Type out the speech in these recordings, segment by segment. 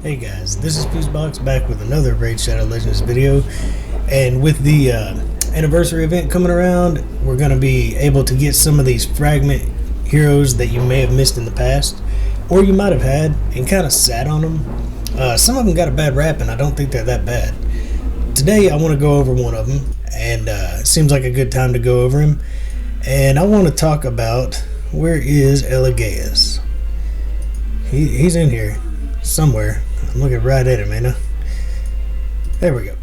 Hey guys, this is Fusebox back with another Raid Shadow Legends video, and with the anniversary event coming around, we're going to be able to get some of these fragment heroes that you may have missed in the past, or you might have had and kind of sat on them. Some of them got a bad rap, and I don't think they're that bad. Today I want to go over one of them, and it seems like a good time to go over him, and I want to talk about, where is Elegaius? He's in here somewhere. I'm looking right at him, ain't I? There we go.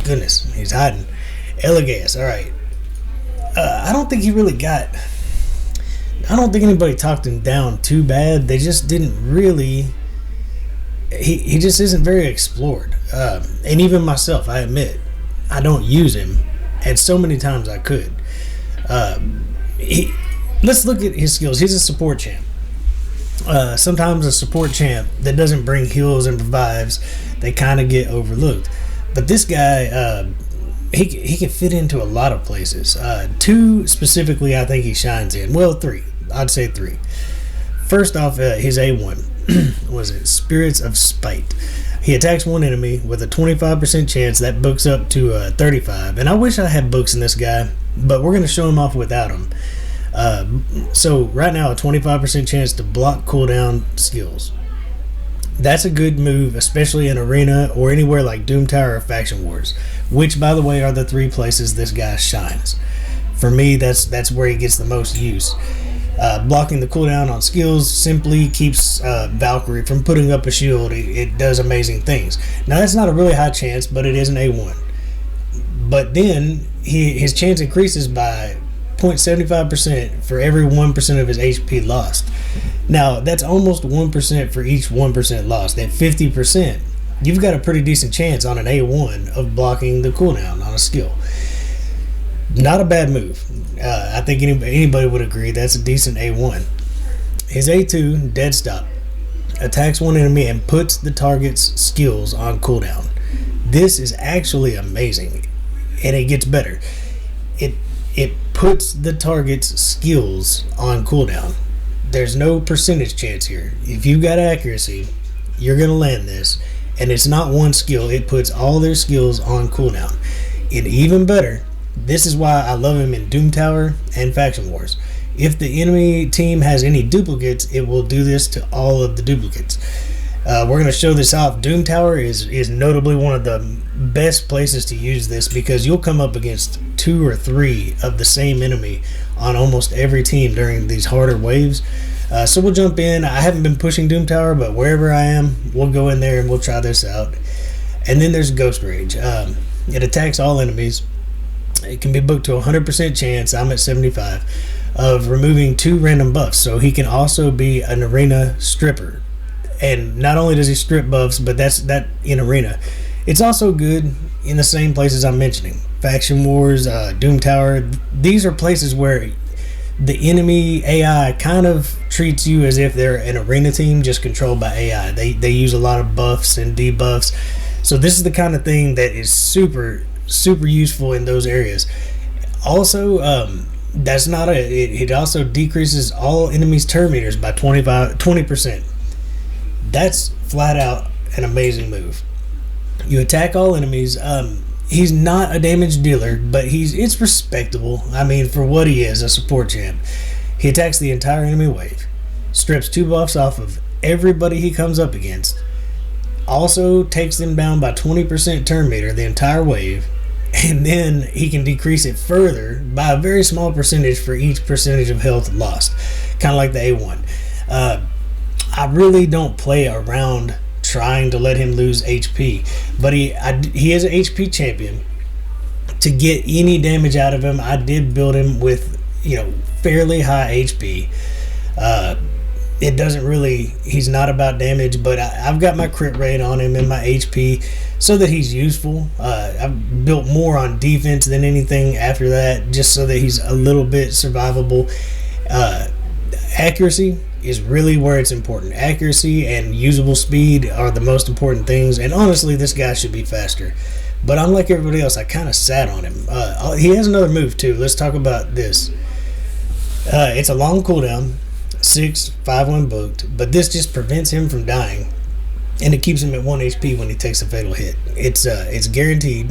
Goodness, he's hiding. Elegaius, alright. I don't think he really got... I don't think anybody talked him down too bad. They just didn't really... He just isn't very explored. And even myself, I admit, I don't use him. And so many times I could. Let's look at his skills. He's a support champ. Sometimes a support champ that doesn't bring heals and revives, they kind of get overlooked. But this guy, he can fit into a lot of places. Two specifically I think he shines in. Well, three. I'd say three. First off, his A1. Was it Spirits of Spite? He attacks one enemy with a 25% chance. That books up to 35. And I wish I had books in this guy, but we're going to show him off without him. So right now a 25% chance to block cooldown skills. That's a good move, especially in arena or anywhere like Doom Tower or Faction Wars, which by the way are the three places this guy shines. For me, that's where he gets the most use. Blocking the cooldown on skills simply keeps Valkyrie from putting up a shield. It does amazing things. Now that's not a really high chance, but it is an A1. But then his chance increases by 0.75% for every 1% of his HP lost. Now that's almost 1% for each 1% lost. At 50%, you've got a pretty decent chance on an A1 of blocking the cooldown on a skill. Not a bad move. I think anybody would agree that's a decent A1. His A2, Dead Stop, attacks one enemy and puts the target's skills on cooldown. This is actually amazing, and it gets better. It puts the target's skills on cooldown. There's no percentage chance here. If you've got accuracy, you're going to land this. And it's not one skill. It puts all their skills on cooldown. And even better, this is why I love him in Doom Tower and Faction Wars. If the enemy team has any duplicates, it will do this to all of the duplicates. We're going to show this off. Doom Tower is notably one of the best places to use this because you'll come up against 2 or 3 of the same enemy on almost every team during these harder waves. So we'll jump in. I haven't been pushing Doom Tower, but wherever I am, we'll go in there and we'll try this out. And then there's Ghost Rage. It attacks all enemies. It can be booked to 100% chance, I'm at 75, of removing 2 random buffs. So he can also be an arena stripper. And not only does he strip buffs, but that's that in arena. It's also good in the same places I'm mentioning. Faction Wars, Doom Tower. These are places where the enemy AI kind of treats you as if they're an arena team just controlled by AI. They use a lot of buffs and debuffs. So this is the kind of thing that is super, super useful in those areas. Also, that's not it also decreases all enemies' turn meters by 20%. That's flat out an amazing move. You attack all enemies. He's not a damage dealer, but it's respectable. I mean, for what he is, a support champ. He attacks the entire enemy wave, strips 2 buffs off of everybody he comes up against, also takes them down by 20% turn meter, the entire wave, and then he can decrease it further by a very small percentage for each percentage of health lost, kind of like the A1. I really don't play around trying to let him lose HP, but he is an HP champion. To get any damage out of him, I did build him with fairly high HP. It doesn't really, he's not about damage, but I've got my crit rate on him and my HP so that he's useful. I've built more on defense than anything after that, just so that he's a little bit survivable. Accuracy is really where it's important. Accuracy and usable speed are the most important things, and honestly this guy should be faster, but unlike everybody else, I kind of sat on him. He has another move too. Let's talk about this. It's a long cooldown, 6, 5 when booked, but this just prevents him from dying and it keeps him at 1 HP when he takes a fatal hit. It's guaranteed,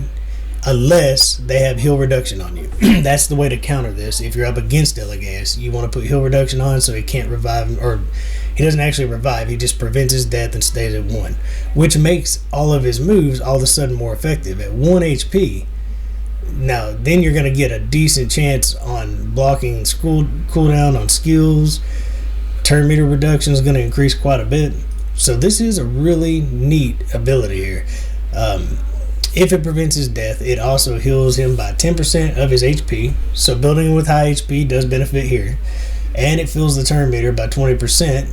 unless they have heal reduction on you. That's the way to counter this. If you're up against Elegaius, you want to put heal reduction on so he can't revive, or he doesn't actually revive, he just prevents his death and stays at 1, which makes all of his moves all of a sudden more effective. At 1 HP, now then you're going to get a decent chance on blocking cooldown on skills. Turn meter reduction is going to increase quite a bit. So this is a really neat ability here. If it prevents his death, it also heals him by 10% of his HP. So building with high HP does benefit here. And it fills the turn meter by 20%.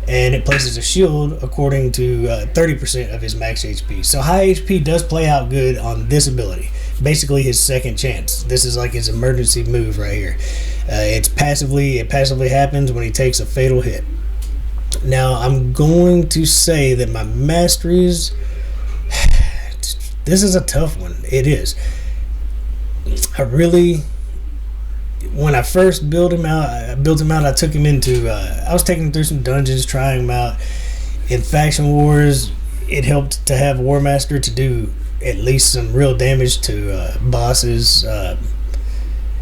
And it places a shield according to 30% of his max HP. So high HP does play out good on this ability. Basically his second chance. This is like his emergency move right here. It passively happens when he takes a fatal hit. Now I'm going to say that my Masteries, this is a tough one. It is. When I first built him out, I took him into, I was taking him through some dungeons, trying him out. In Faction Wars, it helped to have War Master to do at least some real damage to bosses.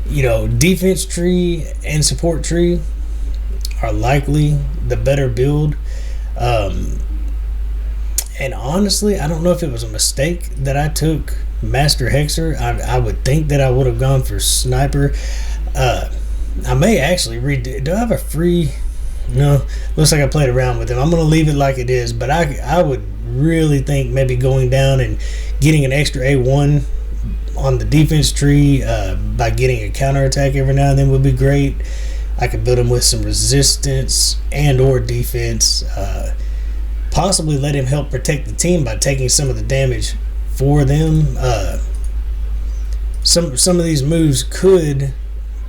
Defense tree and support tree are likely the better build. And honestly, I don't know if it was a mistake that I took Master Hexer. I would think that I would have gone for Sniper. I may actually do I have a free? No, looks like I played around with him. I'm going to leave it like it is, but I would really think maybe going down and getting an extra A1 on the defense tree by getting a counterattack every now and then would be great. I could build him with some resistance and or defense. Possibly let him help protect the team by taking some of the damage for them. Some of these moves could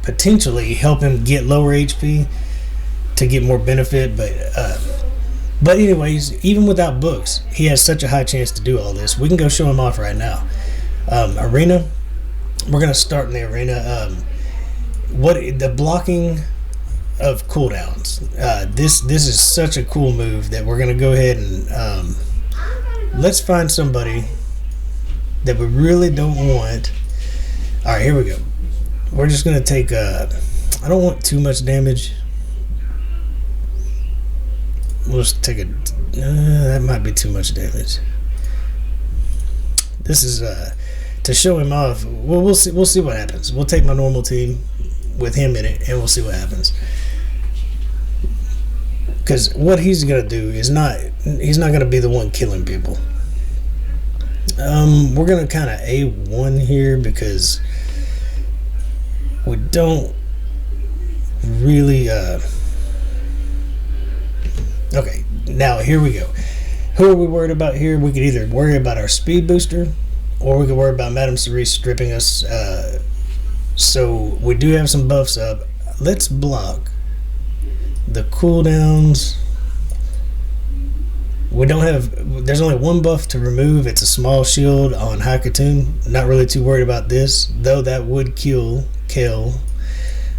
potentially help him get lower HP to get more benefit, but anyways, even without books, he has such a high chance to do all this. We can go show him off right now. Arena, we're gonna start in the arena. The blocking of cooldowns. This is such a cool move that we're gonna go ahead and let's find somebody that we really don't want. All right, here we go. We're just gonna take. I don't want too much damage. We'll just take that might be too much damage. This is to show him off. Well, we'll see what happens. We'll take my normal team with him in it, and we'll see what happens. Because what he's gonna do is he's not gonna be the one killing people. We're gonna kind of A1 here because we don't really. Okay, now here we go. Who are we worried about here? We could either worry about our speed booster, or we could worry about Madame Cerise stripping us. So we do have some buffs up. Let's block the cooldowns. We don't have. There's only one buff to remove. It's a small shield on Hakatoon. Not really too worried about this, though. That would kill Kale.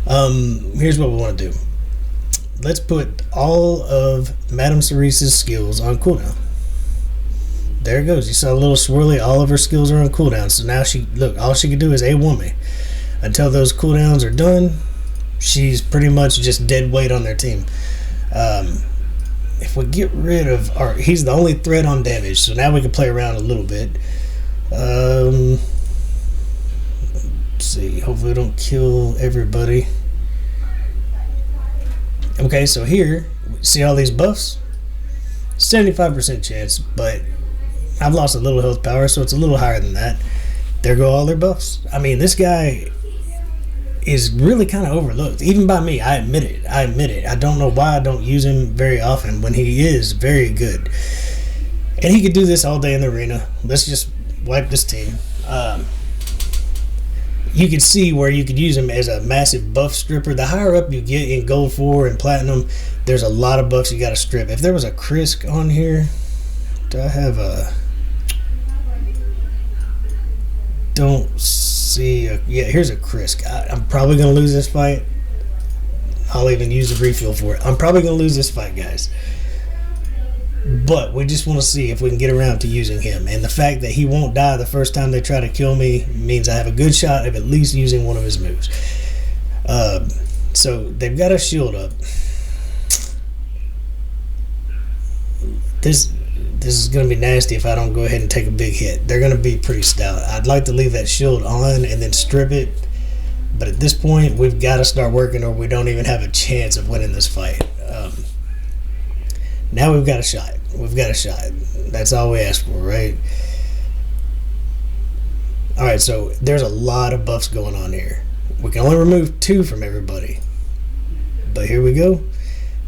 Here's what we want to do. Let's put all of Madame Cerise's skills on cooldown. There it goes. You saw a little swirly. All of her skills are on cooldown. So now all she can do is A1 me. Until those cooldowns are done, she's pretty much just dead weight on their team. If we get rid of he's the only threat on damage. So now we can play around a little bit. Let's see. Hopefully we don't kill everybody. Okay, so here, see all these buffs? 75% chance, but I've lost a little health power, so it's a little higher than that. There go all their buffs. I mean, this guy is really kind of overlooked, even by me. I admit it. I don't know why I don't use him very often when he is very good. And he could do this all day in the arena. Let's just wipe this team. You can see where you could use him as a massive buff stripper. The higher up you get in Gold 4 and Platinum, there's a lot of buffs you got to strip. If there was a Krisk on here, do I have a... Don't see... Yeah, here's a Krisk. I'm probably going to lose this fight. I'll even use a refuel for it. I'm probably going to lose this fight, guys. But we just want to see if we can get around to using him. And the fact that he won't die the first time they try to kill me means I have a good shot of at least using one of his moves. So they've got a shield up. This is going to be nasty if I don't go ahead and take a big hit. They're going to be pretty stout. I'd like to leave that shield on and then strip it. But at this point, we've got to start working or we don't even have a chance of winning this fight. Now we've got a shot. We've got a shot. That's all we ask for, right? Alright, so there's a lot of buffs going on here. We can only remove 2 from everybody. But here we go.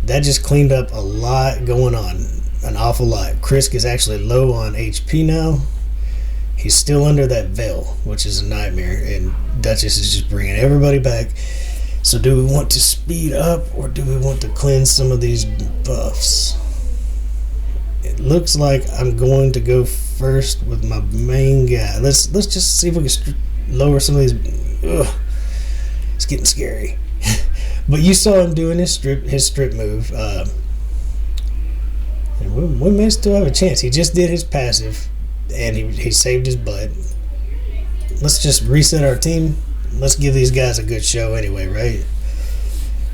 That just cleaned up a lot going on. An awful lot. Krisk is actually low on HP now. He's still under that veil, which is a nightmare. And Duchess is just bringing everybody back. So do we want to speed up or do we want to cleanse some of these buffs? It looks like I'm going to go first with my main guy. Let's just see if we can lower some of these. Ugh, it's getting scary. But you saw him doing his strip move. And we may still have a chance. He just did his passive, and he saved his butt. Let's just reset our team. Let's give these guys a good show anyway, right?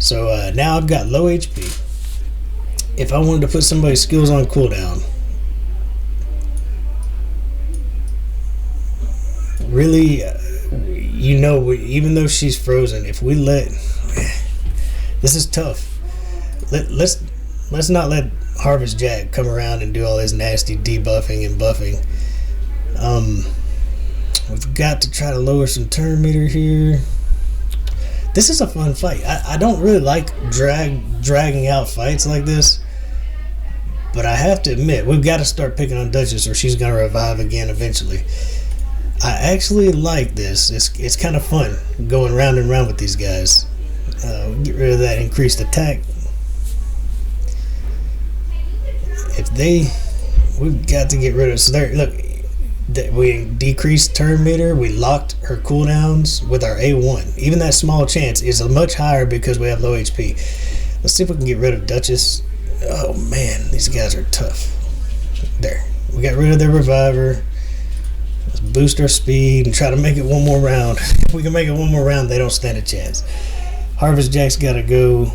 So now I've got low HP. If I wanted to put somebody's skills on cooldown, really, even though she's frozen, if we let... This is tough. Let's not let Harvest Jack come around and do all this nasty debuffing and buffing. We've got to try to lower some turn meter here. This is a fun fight. I don't really like dragging out fights like this, but I have to admit we've got to start picking on Duchess or she's gonna revive again eventually. I actually like this. It's kind of fun going round and round with these guys. Get rid of that increased attack. We've got to get rid of. So there, look, we decreased turn meter. We locked her cooldowns with our A1. Even that small chance is much higher because we have low HP. Let's see if we can get rid of Duchess. Oh man, these guys are tough. There, we got rid of their reviver. Let's boost our speed and try to make it one more round. If we can make it one more round, they don't stand a chance. Harvest Jack's got to go,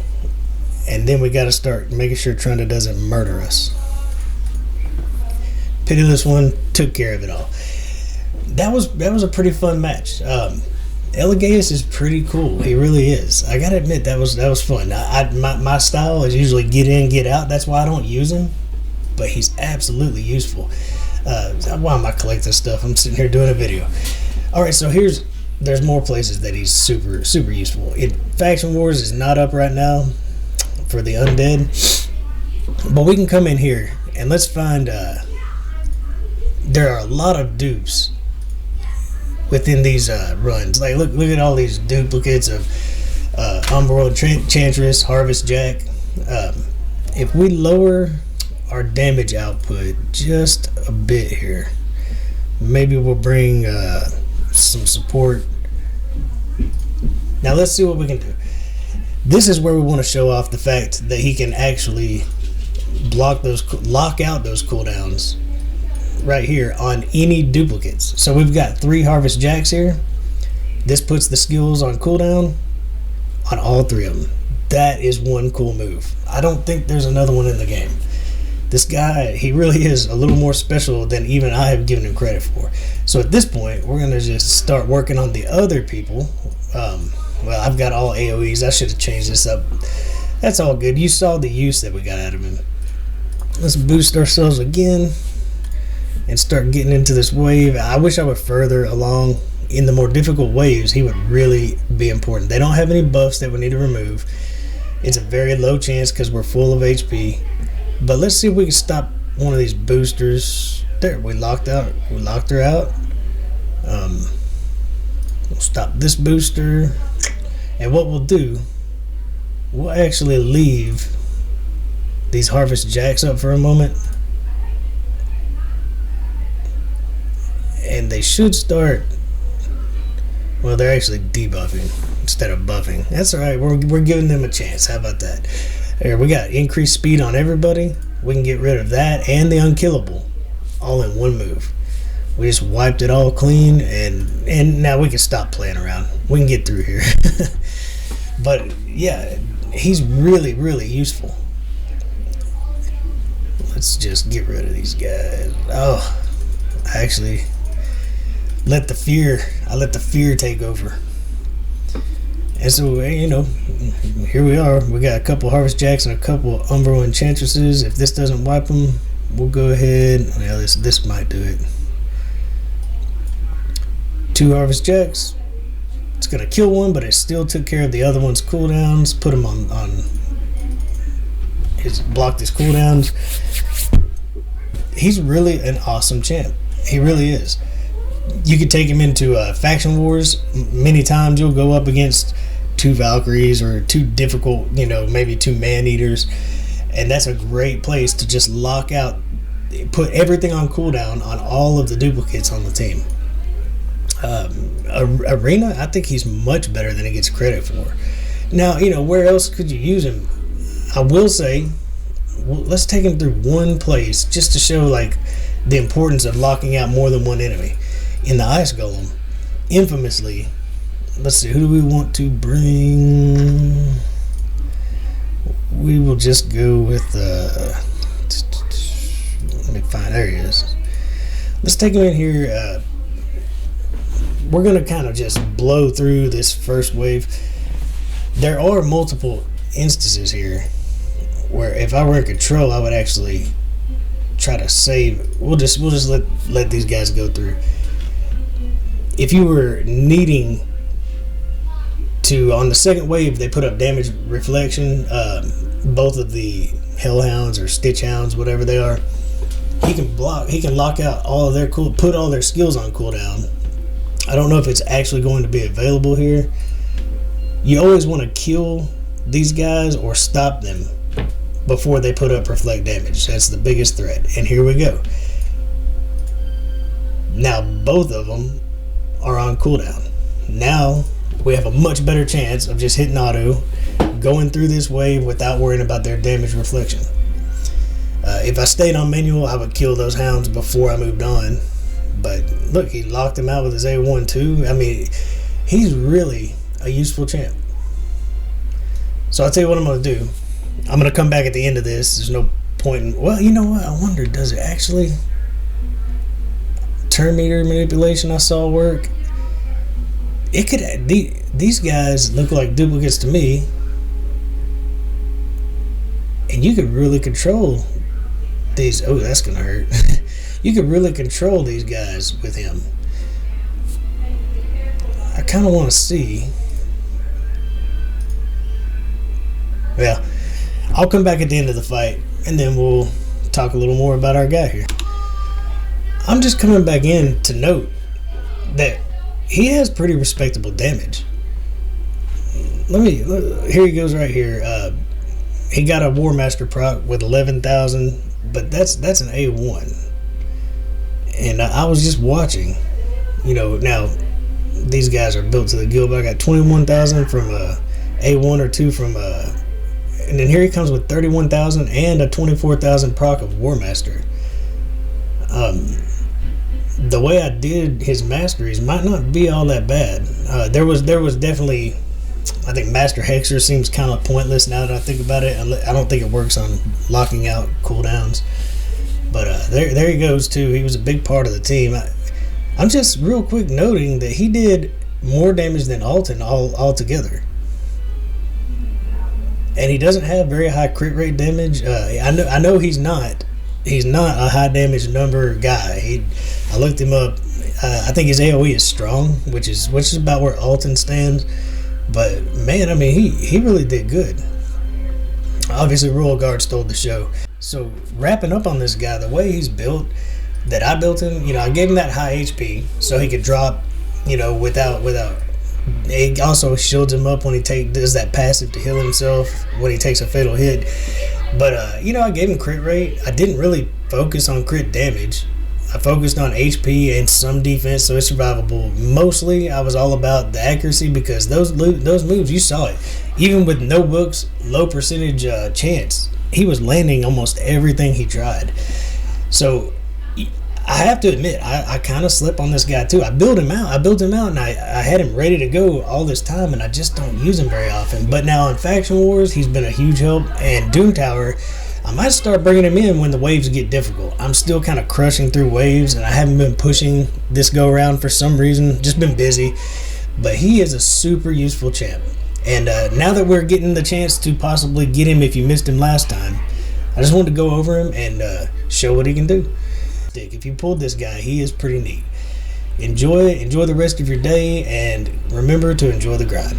and then we got to start making sure Trunda doesn't murder us. Pitiless One took care of it all. That was a pretty fun match. Elegaius is pretty cool. He really is. I gotta admit that was fun. My style is usually get in, get out. That's why I don't use him. But he's absolutely useful. Why am I collecting stuff? I'm sitting here doing a video. All right, so there's more places that he's super useful. Faction Wars is not up right now for the undead, but we can come in here and let's find. There are a lot of dupes within these runs. Like look at all these duplicates of Umberworld Chantress, Harvest Jack. If we lower our damage output just a bit here, maybe we'll bring some support. Now let's see what we can do. This is where we want to show off the fact that he can actually lock out those cooldowns right here on any duplicates. So we've got 3 Harvest Jacks here. This puts the skills on cooldown on all 3 of them. That is one cool move. I don't think there's another one in the game. This guy, he really is a little more special than even I have given him credit for. So at this point, we're going to just start working on the other people. Well, I've got all AoEs. I should have changed this up. That's all good. You saw the use that we got out of him. Let's boost ourselves again and start getting into this wave. I wish I were further along. In the more difficult waves, he would really be important. They don't have any buffs that we need to remove. It's a very low chance because we're full of HP. But let's see if we can stop one of these boosters. There, we locked her out. We'll stop this booster. And what we'll do, we'll actually leave these Harvest Jacks up for a moment. And they should start, well, they're actually debuffing instead of buffing. That's all right. We're giving them a chance. How about that? Here, we got increased speed on everybody. we can get rid of that and the unkillable all in one move. We just wiped it all clean, and now we can stop playing around. We can get through here. But yeah, he's really, really useful. Let's just get rid of these guys. Oh, I actually let the fear take over. And so, you know, here we are. We got a couple Harvest Jacks and a couple Umbral Enchantresses. If this doesn't wipe them, we'll go ahead. Well, this might do it. 2 Harvest Jacks. It's going to kill one, but it still took care of the other one's cooldowns. Put him on blocked his cooldowns. He's really an awesome champ. He really is. You could take him into faction wars. Many times you'll go up against 2 Valkyries or 2 difficult, you know, maybe 2 Man-Eaters, and that's a great place to just lock out, put everything on cooldown on all of the duplicates on the team. Arena, I think he's much better than he gets credit for. Now, you know, where else could you use him? I will say, let's take him through one place just to show like the importance of locking out more than one enemy. In the Ice Golem, infamously, let's see, who do we want to bring? We will just go with let me find, there he is. Let's take him in here. We're going to kind of just blow through this first wave. There are multiple instances here where if I were in control, I would actually try to save. We'll just let these guys go through. If you were needing to, on the second wave, they put up damage reflection. Both of the Hellhounds or Stitch Hounds, whatever they are, he can lock out all of their put all their skills on cooldown. I don't know if it's actually going to be available here. You always want to kill these guys or stop them before they put up reflect damage. That's the biggest threat. And here we go. Now both of them are on cooldown. Now we have a much better chance of just hitting auto, going through this wave without worrying about their damage reflection. If I stayed on manual, I would kill those hounds before I moved on. But look, he locked him out with his A1 too. I mean, he's really a useful champ. So I'll tell you what I'm going to do. I'm going to come back at the end of this. There's no point in... Well, you know what? I wonder, does it actually... Turn meter manipulation I saw work? It could... These guys look like duplicates to me. And you could really control these... Oh, that's going to hurt. You could really control these guys with him. I kind of want to see. Well, I'll come back at the end of the fight, and then we'll talk a little more about our guy here. I'm just coming back in to note that he has pretty respectable damage. Here he goes right here. He got a War Master proc with 11,000, but that's an A1. And I was just watching, you know, now these guys are built to the guild, but I got 21,000 from A1 or 2 from, and then here he comes with 31,000 and a 24,000 proc of War Master. The way I did his Masteries might not be all that bad. There was definitely, I think Master Hexer seems kind of pointless now that I think about it. I don't think it works on locking out cooldowns. But there he goes too. He was a big part of the team. I'm just real quick noting that he did more damage than Alton altogether. And he doesn't have very high crit rate damage. I know he's not a high damage number guy. I looked him up. I think his AoE is strong, which is about where Alton stands. But man, I mean, he really did good. Obviously, Royal Guard stole the show. So wrapping up on this guy, the way he's built, that I built him, you know, I gave him that high HP so he could drop, you know, without. It also shields him up when he does that passive to heal himself when he takes a fatal hit. But you know, I gave him crit rate. I didn't really focus on crit damage. I focused on HP and some defense, so it's survivable. Mostly, I was all about the accuracy because those moves, you saw it. Even with no books, low percentage chance, he was landing almost everything he tried. So I have to admit, I kind of slip on this guy too. I built him out, and I had him ready to go all this time, and I just don't use him very often. But now in Faction Wars, he's been a huge help, and Doom Tower, I might start bringing him in when the waves get difficult. I'm still kind of crushing through waves, and I haven't been pushing this go around for some reason, just been busy. But he is a super useful champ. And now that we're getting the chance to possibly get him if you missed him last time, I just wanted to go over him and show what he can do. If you pulled this guy, he is pretty neat. Enjoy the rest of your day, and remember to enjoy the grind.